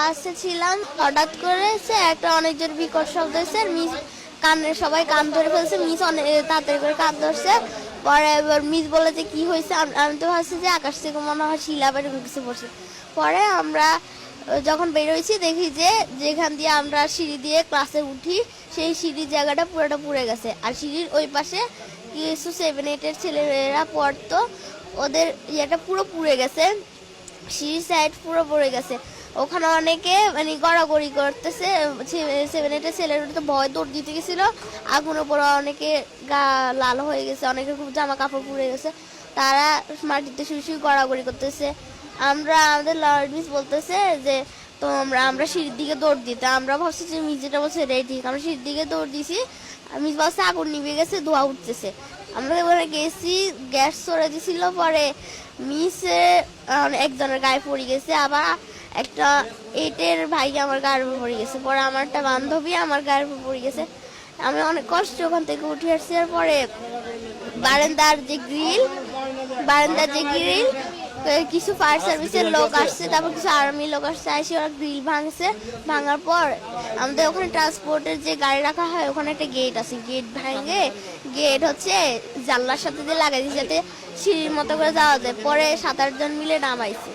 বাসে ছিলাম, হঠাৎ করে একটা অনেক জোর বিকট শব্দ হয়েছে। মিস কানের সবাই কান ধরে ফেলছে। মিস অনেক তাড়াতাড়ি করে কান ধরছে। পরে এবার মিস বলে যে কি হয়েছে। আমি তো ভাবছি যে আকাশ থেকে মনে হয় শিলা বা এরকম কিছু পড়ছে। পরে আমরা যখন বেরোইছি দেখি যে যেখান দিয়ে আমরা সিঁড়ি দিয়ে ক্লাসে উঠি সেই সিঁড়ির জায়গাটা পুরোটা পুড়ে গেছে। আর সিঁড়ির ওই পাশে কিছু 7-8-এর ছেলেরা পড়তো, ওদের ইয়েটা পুরো পুড়ে গেছে। সিঁড়ির সাইড পুরো পড়ে গেছে। ওখানে অনেকে মানে গড়াগড়ি করতেছে। 7-8-এর ছেলেরা তো ভয় দৌড় দিতে গেছিল। আগুনের পরে অনেকে গা লাল হয়ে গেছে, অনেকের খুব জামা কাপড় পুড়ে গেছে। তারা মাটিতে শুয়ে শুয়ে গড়াগড়ি করতেছে। আমাদের লর্ড মিস বলতেছে যে তো আমরা সিঁড়ির দিকে দৌড় দিতে। আমরা ভাবছি যে মিস যেটা বলছে এটাই ঠিক। আমরা সিঁড়ির দিকে দৌড় দিছি। মিস বলছে আগুন নিভে গেছে, ধোঁয়া উঠতেছে। আমরা এবারে গেছি, গ্যাস সরে দিছিল। পরে মিসে একজনের গায়ে পড়ে গেছে, আবার একটা 8-এর ভাই আমার গায়ের উপর পড়ে গেছে। পরে আমার একটা বান্ধবী আমার গায়ের উপর পড়ে গেছে। আমি অনেক কষ্ট ওখান থেকে উঠে আসছি। আর পরে বারান্দার যে গ্রিল কিছু ফায়ার সার্ভিসের লোক আসছে, তারপর কিছু আর্মি লোক আসছে, এসে ওরা গ্রিল ভাঙছে। ভাঙার পর আমাদের ওখানে ট্রান্সপোর্টের যে গাড়ি রাখা হয় ওখানে একটা গেট আছে। গেট ভাঙে গেট হচ্ছে জানলার সাথে দিয়ে লাগাই দিয়েছে যাতে সিঁড়ির মতো করে যাওয়া যায়। পরে 7-8 জন মিলে নামাইছে।